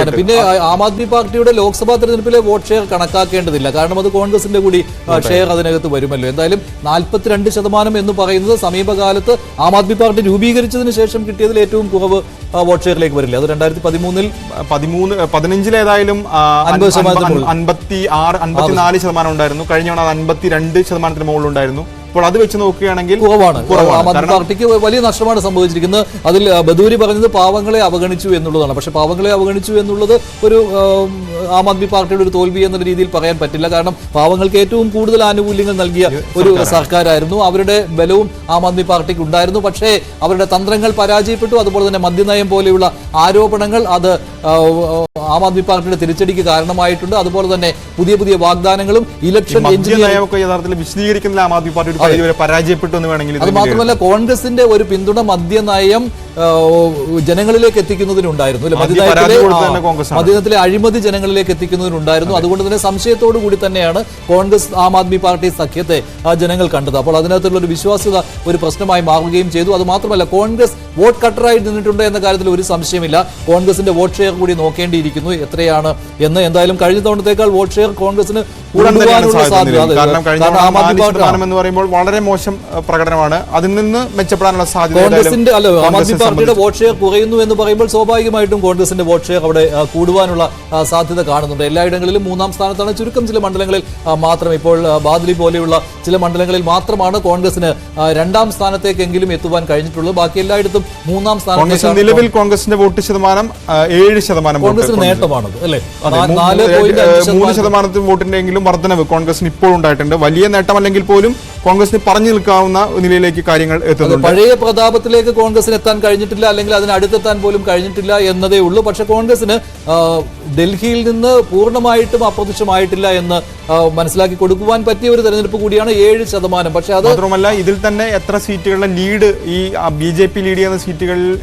തന്നെ. പിന്നെ ആം ആദ്മി പാർട്ടിയുടെ ലോക്സഭാ തെരഞ്ഞെടുപ്പിലെ വോട്ട് ഷെയർ കണക്കാക്കേണ്ടതില്ല, കാരണം അത് കോൺഗ്രസിന്റെ കൂടി ഷെയർ അതിനകത്ത് വരുമല്ലോ. എന്തായാലും 42% എന്ന് പറയുന്നത് സമീപകാലത്ത് ആം ആദ്മി പാർട്ടി രൂപീകരിച്ചതിന് ശേഷം കിട്ടിയതിൽ ഏറ്റവും കുറവ് വോട്ട് ഷെയറിലേക്ക് വരില്ല. അത് 2015 ഏതായാലും 54% ഉണ്ടായിരുന്നു. കഴിഞ്ഞ തവണ അത് 52% മുകളിലുണ്ടായിരുന്നു. അപ്പോൾ അത് വെച്ച് നോക്കുകയാണെങ്കിൽ കുറവാണ്. ആം ആദ്മി പാർട്ടിക്ക് വലിയ നഷ്ടമാണ് സംഭവിച്ചിരിക്കുന്നത്. അതിൽ ബദൂരി പറഞ്ഞത് പാവങ്ങളെ അവഗണിച്ചു എന്നുള്ളതാണ്. പക്ഷെ പാവങ്ങളെ അവഗണിച്ചു എന്നുള്ളത് ഒരു ആം ആദ്മി പാർട്ടിയുടെ ഒരു തോൽവി എന്ന രീതിയിൽ പറയാൻ പറ്റില്ല. കാരണം പാവങ്ങൾക്ക് ഏറ്റവും കൂടുതൽ ആനുകൂല്യങ്ങൾ നൽകിയ ഒരു സർക്കാരായിരുന്നു. അവരുടെ ബലവും ആം ആദ്മി പാർട്ടിക്ക് ഉണ്ടായിരുന്നു. പക്ഷേ അവരുടെ തന്ത്രങ്ങൾ പരാജയപ്പെട്ടു. അതുപോലെ തന്നെ മദ്യനയം പോലെയുള്ള ആരോപണങ്ങൾ അത് ആം ആദ്മി പാർട്ടിയുടെ തിരിച്ചടിക്ക് കാരണമായിട്ടുണ്ട്. അതുപോലെ തന്നെ പുതിയ പുതിയ വാഗ്ദാനങ്ങളും ഇലക്ഷൻ നയമൊക്കെ യഥാർത്ഥത്തിൽ വിശദീകരിക്കുന്നതിൽ ആം ആദ്മി പാർട്ടി പരാജയപ്പെട്ടു എന്ന് വേണമെങ്കിൽ. അത് മാത്രമല്ല കോൺഗ്രസിന്റെ ഒരു പിന്തുണ മദ്യനയം ജനങ്ങളിലേക്ക് എത്തിക്കുന്നതിനുണ്ടായിരുന്നു. മദ്യനയത്തിലെ അഴിമതി ജനങ്ങളിലേക്ക് എത്തിക്കുന്നതിനുണ്ടായിരുന്നു. അതുകൊണ്ട് തന്നെ സംശയത്തോടു കൂടി തന്നെയാണ് കോൺഗ്രസ് ആം ആദ്മി പാർട്ടി സഖ്യത്തെ ജനങ്ങൾ കണ്ടത്. അപ്പോൾ അതിനകത്തുള്ള ഒരു വിശ്വാസ്യത ഒരു പ്രശ്നമായി മാറുകയും ചെയ്തു. അത് മാത്രമല്ല കോൺഗ്രസ് വോട്ട് കട്ടറായി നിന്നിട്ടുണ്ട് എന്ന കാര്യത്തിൽ ഒരു സംശയമില്ല. കോൺഗ്രസിന്റെ വോട്ട് ഷെയർ കൂടി നോക്കേണ്ടിയിരിക്കുന്നു എത്രയാണ് എന്ന്. എന്തായാലും കഴിഞ്ഞ തവണത്തേക്കാൾ വോട്ട് ഷെയർ കോൺഗ്രസിന് വളരെ മോശം പ്രകടനമാണ്. അതിൽ നിന്ന് മെച്ചപ്പെടാനുള്ള സാധ്യത കോൺഗ്രസിന്റെ ആം ആദ്മി പാർട്ടിയുടെ വോട്ട് ഷെയർ കുറയുന്നു എന്ന് പറയുമ്പോൾ സ്വാഭാവികമായിട്ടും കോൺഗ്രസിന്റെ വോട്ട് ഷെയർ അവിടെ കൂടുവാനുള്ള സാധ്യത കാണുന്നുണ്ട്. എല്ലായിടങ്ങളിലും 3ാം സ്ഥാനത്താണ്. ചുരുക്കം ചില മണ്ഡലങ്ങളിൽ മാത്രം, ഇപ്പോൾ ബാദലി പോലെയുള്ള ചില മണ്ഡലങ്ങളിൽ മാത്രമാണ് കോൺഗ്രസിന് 2ാം സ്ഥാനത്തേക്കെങ്കിലും എത്തുവാൻ കഴിഞ്ഞിട്ടുള്ളത്. ബാക്കി എല്ലായിടത്തും 3ാം സ്ഥാനത്ത്. നിലവിൽ കോൺഗ്രസിന്റെ വോട്ട് ശതമാനം 7%. കോൺഗ്രസിന് നേട്ടമാണത് അല്ലെ. 3% വോട്ടിന്റെങ്കിലും വർധനവ് കോൺഗ്രസിന് ഇപ്പോൾ ഉണ്ടായിട്ടുണ്ട്. വലിയ നേട്ടമല്ലെങ്കിൽ പോലും കോൺഗ്രസിന് പറഞ്ഞു നിൽക്കാവുന്ന നിലയിലേക്ക് കാര്യങ്ങൾ എത്തുന്നുണ്ട്. പഴയ പ്രതാപത്തിലേക്ക് കോൺഗ്രസിന് എത്താൻ കഴിഞ്ഞിട്ടില്ല, അല്ലെങ്കിൽ അതിന് അടുത്തെത്താൻ പോലും കഴിഞ്ഞിട്ടില്ല എന്നതേ ഉള്ളൂ. പക്ഷെ കോൺഗ്രസിന് ഡൽഹിയിൽ നിന്ന് പൂർണ്ണമായിട്ടും അപ്രത്യക്ഷമായിട്ടില്ല എന്ന് മനസ്സിലാക്കി കൊടുക്കുവാൻ പറ്റിയ ഒരു തെരഞ്ഞെടുപ്പ് കൂടിയാണ് 7%. പക്ഷെ അത് മാത്രമല്ല ഇതിൽ തന്നെ എത്ര സീറ്റുകളുടെ ലീഡ് ഈ BJP ലീഡ് ചെയ്യുന്ന സീറ്റുകളിൽ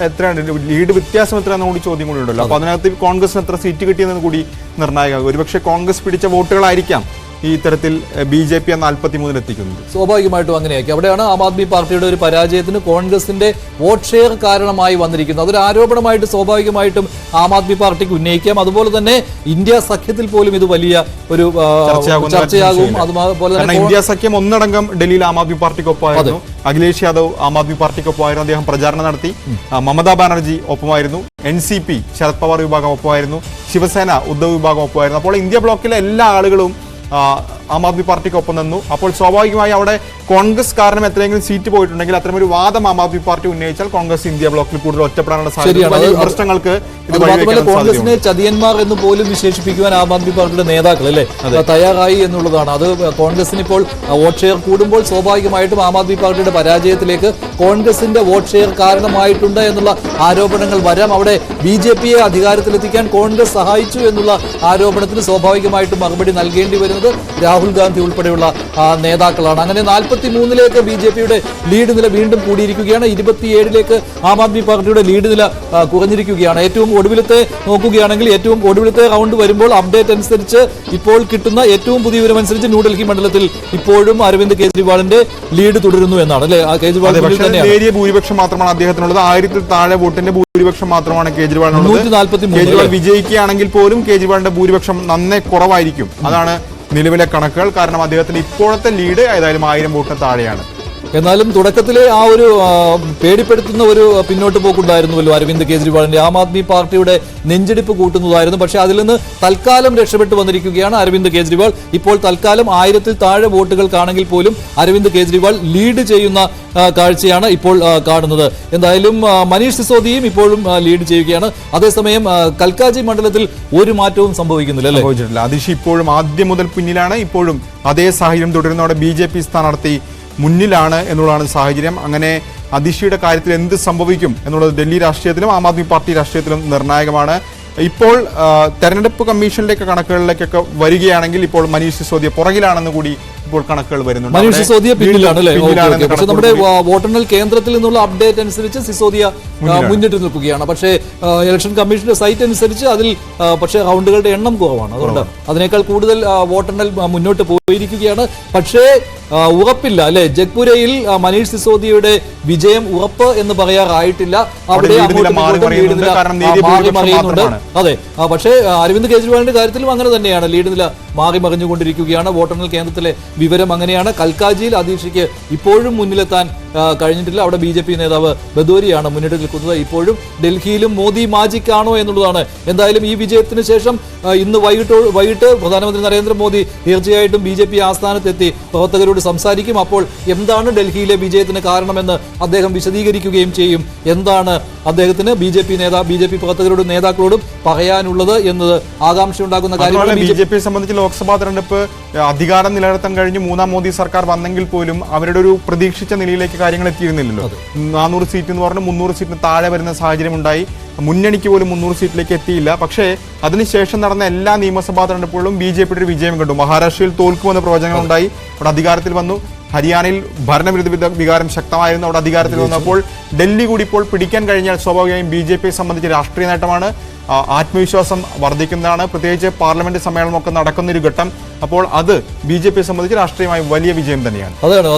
എത്രയാണ് ലീഡ് വ്യത്യാസം എത്രയാണെന്ന് കൂടി ചോദ്യം കൂടി ഉണ്ടല്ലോ. അപ്പൊ അതിനകത്ത് കോൺഗ്രസിന് എത്ര സീറ്റ് കിട്ടിയെന്ന് കൂടി നിർണായകമാകും. ഒരുപക്ഷെ കോൺഗ്രസ് പിടിച്ച വോട്ടുകളായിരിക്കാം ഈ തരത്തിൽ BJP 43 എത്തിക്കുന്നത്. സ്വാഭാവികമായിട്ടും അങ്ങനെയാക്കി. അവിടെയാണ് ആം ആദ്മി പാർട്ടിയുടെ ഒരു പരാജയത്തിന് കോൺഗ്രസിന്റെ വോട്ട് ഷെയർ കാരണമായി വന്നിരിക്കുന്നത്. അതൊരു ആരോപണമായിട്ട് സ്വാഭാവികമായിട്ടും ആം ആദ്മി പാർട്ടിക്ക് ഉന്നയിക്കാം. അതുപോലെ തന്നെ ഇന്ത്യ സഖ്യത്തിൽ പോലും ഇത് വലിയ ഒരു ചർച്ചയാകും. അതുപോലെ തന്നെ ഇന്ത്യ സഖ്യം ഒന്നടങ്കം ഡൽഹിയിൽ ആം ആദ്മി പാർട്ടിക്കൊപ്പമായിരുന്നു. അഖിലേഷ് യാദവ് ആം ആദ്മി പാർട്ടിക്കൊപ്പമായിരുന്നു. അദ്ദേഹം പ്രചാരണം നടത്തി. മമതാ ബാനർജി ഒപ്പമായിരുന്നു. NCP ശരത് പവാർ വിഭാഗം ഒപ്പമായിരുന്നു. ശിവസേന ഉദ്ധവ് വിഭാഗം ഒപ്പമായിരുന്നു. അപ്പോൾ ഇന്ത്യ ബ്ലോക്കിലെ എല്ലാ ആളുകളും ആം ആദ്മി പാർട്ടിക്കൊപ്പം നിന്നു. അപ്പോൾ സ്വാഭാവികമായി അവിടെ കോൺഗ്രസ് കാരണം എത്രയെങ്കിലും സീറ്റ് പോയിട്ടുണ്ടെങ്കിൽ അത്തരമൊരു വാദം ആം ആദ്മി പാർട്ടി ഉന്നയിച്ചാൽ കോൺഗ്രസ് ഇന്ത്യ ബ്ലോക്കിൽ കൂടുതൽ ഒറ്റപ്പെടാനുള്ള സാധ്യത പ്രശ്നങ്ങൾക്ക് കോൺഗ്രസിനെ ചതിയന്മാർ എന്ന് പോലും വിശേഷിപ്പിക്കുവാൻ ആം ആദ്മി പാർട്ടിയുടെ നേതാക്കൾ അല്ലെ തയ്യാറായി എന്നുള്ളതാണ്. അത് കോൺഗ്രസിന് ഇപ്പോൾ വോട്ട് ഷെയർ കൂടുമ്പോൾ സ്വാഭാവികമായിട്ടും ആം ആദ്മി പാർട്ടിയുടെ പരാജയത്തിലേക്ക് കോൺഗ്രസിന്റെ വോട്ട് ഷെയർ കാരണമായിട്ടുണ്ട് എന്നുള്ള ആരോപണങ്ങൾ വരാം. അവിടെ BJPയെ അധികാരത്തിലെത്തിക്കാൻ കോൺഗ്രസ് സഹായിച്ചു എന്നുള്ള ആരോപണത്തിന് സ്വാഭാവികമായിട്ടും മറുപടി നൽകേണ്ടി വരുന്നത് രാഹുൽ ഗാന്ധി ഉൾപ്പെടെയുള്ള നേതാക്കളാണ്. അങ്ങനെ 43ലേക്ക് BJPയുടെ ലീഡ് നില വീണ്ടും കൂടിയിരിക്കുകയാണ്. 27ലേക്ക് ആം ആദ്മി പാർട്ടിയുടെ ലീഡ് നില കുറഞ്ഞിരിക്കുകയാണ്. ഏറ്റവും ഒടുവിലത്തെ നോക്കുകയാണെങ്കിൽ ഏറ്റവും ഒടുവിലത്തെ റൗണ്ട് വരുമ്പോൾ അപ്ഡേറ്റ് അനുസരിച്ച് ഇപ്പോൾ കിട്ടുന്ന ഏറ്റവും പുതിയ വിവരമനുസരിച്ച് ന്യൂഡൽഹി മണ്ഡലത്തിൽ ഇപ്പോഴും അരവിന്ദ് കെജ്രിവാളിന്റെ ലീഡ് തുടരുന്നു എന്നാണ് അല്ലെ. കേജ്രിവാൾ നേരിയ ഭൂരിപക്ഷം മാത്രമാണ് അദ്ദേഹത്തിനുള്ളത്. 1000-ൽ താഴെ വോട്ടിന്റെ ഭൂരിപക്ഷം മാത്രമാണ് കേജ്രിവാളിനുള്ളത്. 143 കേജ്രിവാൾ വിജയിക്കുകയാണെങ്കിൽ പോലും കേജ്രിവാളിന്റെ ഭൂരിപക്ഷം നന്നേ കുറവായിരിക്കും. അതാണ് നിലവിലെ കണക്കുകൾ. കാരണം അദ്ദേഹത്തിന്റെ ഇപ്പോഴത്തെ ലീഡ് ഏതായാലും 1000 വോട്ടിന് താഴെയാണ്. എന്നാലും തുടക്കത്തിലെ ആ ഒരു പേടിപ്പെടുത്തുന്ന ഒരു പിന്നോട്ട് പോക്കുണ്ടായിരുന്നുവല്ലോ അരവിന്ദ് കെജ്രിവാളിന്റെ. ആം ആദ്മി പാർട്ടിയുടെ നെഞ്ചെടുപ്പ് കൂട്ടുന്നതായിരുന്നു. പക്ഷെ അതിൽ നിന്ന് തൽക്കാലം രക്ഷപ്പെട്ടു വന്നിരിക്കുകയാണ് അരവിന്ദ് കെജ്രിവാൾ. ഇപ്പോൾ തൽക്കാലം 1000-ൽ താഴെ വോട്ടുകൾക്കാണെങ്കിൽ പോലും അരവിന്ദ് കെജ്രിവാൾ ലീഡ് ചെയ്യുന്ന കാഴ്ചയാണ് ഇപ്പോൾ കാണുന്നത്. എന്തായാലും മനീഷ് സിസോദിയും ഇപ്പോഴും ലീഡ് ചെയ്യുകയാണ്. അതേസമയം കൽക്കാജി മണ്ഡലത്തിൽ ഒരു മാറ്റവും സംഭവിക്കുന്നില്ല അല്ലേ. അതിഷ് ഇപ്പോഴും ആദ്യം മുതൽ പിന്നിലാണ്. ഇപ്പോഴും അതേ സാഹചര്യം തുടരുന്നതോടെ BJP സ്ഥാനാർത്ഥി മുന്നിലാണ് എന്നുള്ളതാണ് സാഹചര്യം. അങ്ങനെ അതിഷിയുടെ കാര്യത്തിൽ എന്ത് സംഭവിക്കും എന്നുള്ളത് ഡൽഹി രാഷ്ട്രീയത്തിലും ആം ആദ്മി പാർട്ടി രാഷ്ട്രീയത്തിലും നിർണായകമാണ്. ഇപ്പോൾ തെരഞ്ഞെടുപ്പ് കമ്മീഷനിലേക്ക് കണക്കുകളിലേക്കൊക്കെ വരികയാണെങ്കിൽ ഇപ്പോൾ മനീഷ് സിസോദിയ പുറകിലാണെന്ന് കൂടി ഇപ്പോൾ കണക്കുകൾ വരുന്നുണ്ട്. മനീഷ് സിസോദിയ പിന്നിലാണ്. പക്ഷെ നമ്മുടെ വോട്ടെണ്ണൽ കേന്ദ്രത്തിൽ നിന്നുള്ള അപ്ഡേറ്റ് അനുസരിച്ച് സിസോദിയ മുന്നിട്ട് നിൽക്കുകയാണ്. പക്ഷേ ഇലക്ഷൻ കമ്മീഷന്റെ സൈറ്റ് അനുസരിച്ച് അതിൽ പക്ഷേ റൗണ്ടുകളുടെ എണ്ണം കുറവാണ്. അതുകൊണ്ട് അതിനേക്കാൾ കൂടുതൽ വോട്ടെണ്ണൽ മുന്നോട്ട് പോയിരിക്കുകയാണ്. പക്ഷേ ഉറപ്പില്ല അല്ലെ. ജഗ്പുരയിൽ മനീഷ് സിസോദിയുടെ വിജയം ഉറപ്പ് എന്ന് പറയാറായിട്ടില്ല. അവിടെ മറിയുന്നുണ്ട്. അതെ, പക്ഷേ അരവിന്ദ് കെജ്രിവാളിന്റെ കാര്യത്തിലും അങ്ങനെ തന്നെയാണ്. ലീഡ് നില മാറി മറിഞ്ഞുകൊണ്ടിരിക്കുകയാണ്. വോട്ടെണ്ണൽ കേന്ദ്രത്തിലെ വിവരം അങ്ങനെയാണ്. കൽക്കാജിയിൽ അതീഷിക്ക് ഇപ്പോഴും മുന്നിലെത്താൻ കഴിഞ്ഞിട്ടില്ല. അവിടെ BJP നേതാവ് ബദോരിയാണ് മുന്നിട്ട് നിൽക്കുന്നത്. ഇപ്പോഴും ഡൽഹിയിലും മോദി മാജിക് ആണോ എന്നുള്ളതാണ്. എന്തായാലും ഈ വിജയത്തിന് ശേഷം ഇന്ന് വൈകിട്ട് പ്രധാനമന്ത്രി നരേന്ദ്രമോദി തീർച്ചയായിട്ടും BJP ആസ്ഥാനത്തെത്തി പ്രവർത്തകരോട് സംസാരിക്കും. അപ്പോൾ എന്താണ് ഡൽഹിയിലെ വിജയത്തിന് കാരണമെന്ന് അദ്ദേഹം വിശദീകരിക്കുകയും ചെയ്യും. എന്താണ് അദ്ദേഹത്തിന് BJP പ്രവർത്തകരോടും നേതാക്കളോടും പറയാനുള്ളത് എന്നത് ആകാംക്ഷയുണ്ടാക്കുന്ന കാര്യമാണ്. BJP സംബന്ധിച്ച് ലോക്സഭാ തെരഞ്ഞെടുപ്പ് അധികാരം നിലനിർത്താൻ കഴിഞ്ഞ് മൂന്നാം മോദി സർക്കാർ വന്നെങ്കിൽ പോലും അവരുടെ ഒരു പ്രതീക്ഷിച്ച നിലയിലേക്ക് കാര്യങ്ങൾ എത്തിയിരുന്നില്ലല്ലോ. 400 സീറ്റ് എന്ന് പറഞ്ഞ് 300 സീറ്റിന് താഴെ വരുന്ന സാഹചര്യം ഉണ്ടായി. മുന്നണിക്ക് പോലും 300 സീറ്റിലേക്ക് എത്തിയില്ല. പക്ഷേ അതിനുശേഷം നടന്ന എല്ലാ നിയമസഭാ തെരഞ്ഞെടുപ്പുകളിലും BJPയുടെ ഒരു വിജയം കണ്ടു. മഹാരാഷ്ട്രയിൽ തോൽക്കുമെന്ന പ്രവചനങ്ങൾ ഉണ്ടായി. അവിടെ അധികാരത്തിൽ വന്നു. ഹരിയാനയിൽ ഭരണവിരുദ്ധ വികാരം ശക്തമായിരുന്നു. അവിടെ അധികാരത്തിൽ വന്നപ്പോൾ ഡൽഹി കൂടി ഇപ്പോൾ പിടിക്കാൻ കഴിഞ്ഞാൽ സ്വാഭാവികമായും BJPയെ സംബന്ധിച്ച് രാഷ്ട്രീയ നേട്ടമാണ്. ആത്മവിശ്വാസം വർദ്ധിക്കുന്നതാണ്. പ്രത്യേകിച്ച് പാർലമെന്റ് സമ്മേളനമൊക്കെ നടക്കുന്നൊരു ഘട്ടം. അപ്പോൾ അത് BJPയെ സംബന്ധിച്ച് രാഷ്ട്രീയമായി വലിയ വിജയം തന്നെയാണ്. അതാണ്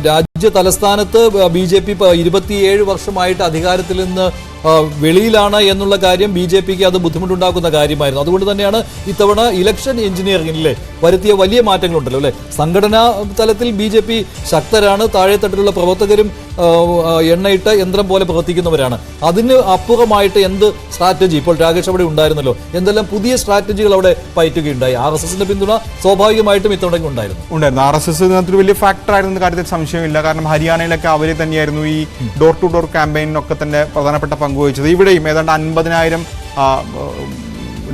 രാജ്യ തലസ്ഥാനത്ത് BJP 27 വർഷമായിട്ട് അധികാരത്തിൽ നിന്ന് വെളിയിലാണ് എന്നുള്ള കാര്യം BJPക്ക് അത് ബുദ്ധിമുട്ടുണ്ടാക്കുന്ന കാര്യമായിരുന്നു. അതുകൊണ്ട് തന്നെയാണ് ഇത്തവണ ഇലക്ഷൻ എഞ്ചിനീയറിംഗിലെ വരുത്തിയ വലിയ മാറ്റങ്ങളുണ്ടല്ലോ അല്ലെ. സംഘടനാ തലത്തിൽ BJP ശക്തരാണ്. താഴെത്തട്ടിലുള്ള പ്രവർത്തകരും എണ്ണയിട്ട യന്ത്രം പോലെ പ്രവർത്തിക്കുന്നവരാണ്. അതിന് അപ്പുറമായിട്ട് എന്ത് സ്ട്രാറ്റജി ഇപ്പോൾ രാകേഷ് അവിടെ ഉണ്ടായിരുന്നല്ലോ, എന്തെല്ലാം പുതിയ സ്ട്രാറ്റജികൾ അവിടെ പയറ്റുകയുണ്ടായി. RSSന്റെ പിന്തുണ സ്വാഭാവികമായിട്ടും ഇത്തവണ ഉണ്ടായിരുന്നു. RSS ഇതിനകത്തൊരു വലിയ ഫാക്ടർ ആയിരുന്ന കാര്യത്തിൽ സംശയമില്ല. കാരണം ഹരിയാനയിലൊക്കെ അവർ തന്നെയായിരുന്നു ഈ ഡോർ ടു ഡോർ ക്യാമ്പയിനൊക്കെ തന്നെ പ്രധാനപ്പെട്ട പങ്കുവഹിച്ചത്. ഇവിടെയും ഏതാണ്ട് 50,000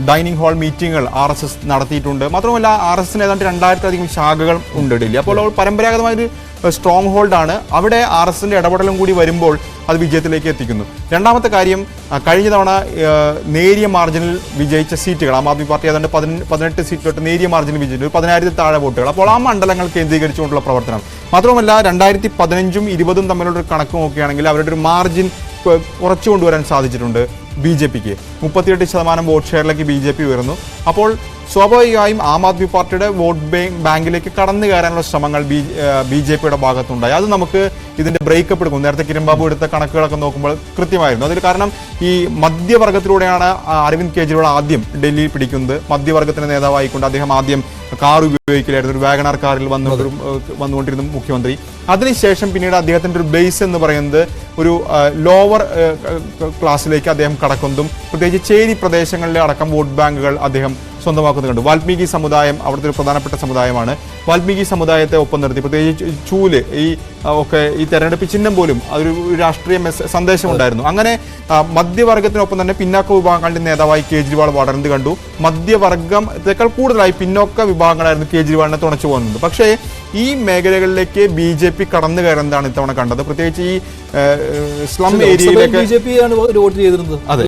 ഡൈനിങ് ഹാൾ മീറ്റിങ്ങുകൾ RSS നടത്തിയിട്ടുണ്ട്. മാത്രമല്ല RSSന് ഏതാണ്ട് 2000-ലധികം ശാഖകൾ ഉണ്ട് ഡൽഹി. അപ്പോൾ പരമ്പരാഗതമായൊരു സ്ട്രോങ് ഹോൾഡാണ്. അവിടെ RSSന്റെ ഇടപെടലും കൂടി വരുമ്പോൾ അത് വിജയത്തിലേക്ക് എത്തിക്കുന്നു. രണ്ടാമത്തെ കാര്യം, കഴിഞ്ഞ തവണ നേരിയ മാർജിനിൽ വിജയിച്ച സീറ്റുകൾ ആം ആദ്മി പാർട്ടി ഏതാണ്ട് 18 സീറ്റിലോട്ട് നേരിയ മാർജിനിൽ വിജയിച്ചു. 10,000-ൽ താഴെ വോട്ടുകൾ. അപ്പോൾ ആ മണ്ഡലങ്ങൾ കേന്ദ്രീകരിച്ചുകൊണ്ടുള്ള പ്രവർത്തനം. മാത്രമല്ല 2015-ഉം 20-ഉം തമ്മിലുള്ള ഒരു കണക്ക് നോക്കുകയാണെങ്കിൽ അവരുടെ ഒരു മാർജിൻ കുറച്ചു കൊണ്ടുവരാൻ സാധിച്ചിട്ടുണ്ട് BJPക്ക്. 38% വോട്ട് ഷെയറിലേക്ക് BJP ഉയർന്നു. അപ്പോൾ സ്വാഭാവികമായും ആം ആദ്മി പാർട്ടിയുടെ വോട്ട് ബാങ്കിലേക്ക് കടന്നു കയറാനുള്ള ശ്രമങ്ങൾ BJPയുടെ ഭാഗത്തുണ്ടായി. അത് നമുക്ക് ഇതിന്റെ ബ്രേക്കപ്പ് എടുക്കും. നേരത്തെ കിരൺ ബാബു എടുത്ത കണക്കുകളൊക്കെ നോക്കുമ്പോൾ കൃത്യമായിരുന്നു. അതിൽ കാരണം ഈ മധ്യവർഗത്തിലൂടെയാണ് അരവിന്ദ് കെജ്രിവാൾ ആദ്യം ഡൽഹിയിൽ പിടിക്കുന്നത്. മധ്യവർഗത്തിന്റെ നേതാവായിക്കൊണ്ട് അദ്ദേഹം ആദ്യം കാർ ഉപയോഗിക്കലായിരുന്നു. ഒരു വാഗണാർ കാറിൽ വന്നുകൊണ്ടിരുന്ന മുഖ്യമന്ത്രി. അതിനുശേഷം പിന്നീട് അദ്ദേഹത്തിന്റെ ഒരു ബേസ് എന്ന് പറയുന്നത് ഒരു ലോവർ ക്ലാസ്സിലേക്ക് അദ്ദേഹം കടക്കുന്നതും പ്രത്യേകിച്ച് ചേരി പ്രദേശങ്ങളിലെ അടക്കം വോട്ട് ബാങ്കുകൾ അദ്ദേഹം സ്വന്തമാക്കുന്നത് കണ്ടു. വാൽമീകി സമുദായം അവിടുത്തെ ഒരു പ്രധാനപ്പെട്ട സമുദായമാണ്. വാൽമീകി സമുദായത്തെ ഒപ്പം നിർത്തി പ്രത്യേകിച്ച് ചൂല് ഈ തെരഞ്ഞെടുപ്പ് ചിഹ്നം പോലും അതൊരു രാഷ്ട്രീയ സന്ദേശം ഉണ്ടായിരുന്നു. അങ്ങനെ മധ്യവർഗത്തിനൊപ്പം തന്നെ പിന്നാക്ക വിഭാഗങ്ങളുടെ നേതാവായി കേജ്രിവാൾ വളർന്നു കണ്ടു. മധ്യവർഗത്തേക്കാൾ കൂടുതലായി പിന്നോക്ക വിഭാഗങ്ങളായിരുന്നു കേജ്രിവാളിനെ തുണച്ചു പോകുന്നത്. പക്ഷേ ഈ മേഖലകളിലേക്ക് BJP കടന്നു കയറുന്നതാണ് ഇത്തവണ കണ്ടത്. പ്രത്യേകിച്ച് ഈ സ്ലം ഏരിയയിലേക്ക് BJP ആണ് വോട്ട് ചെയ്തിരുന്നത്. അതെ.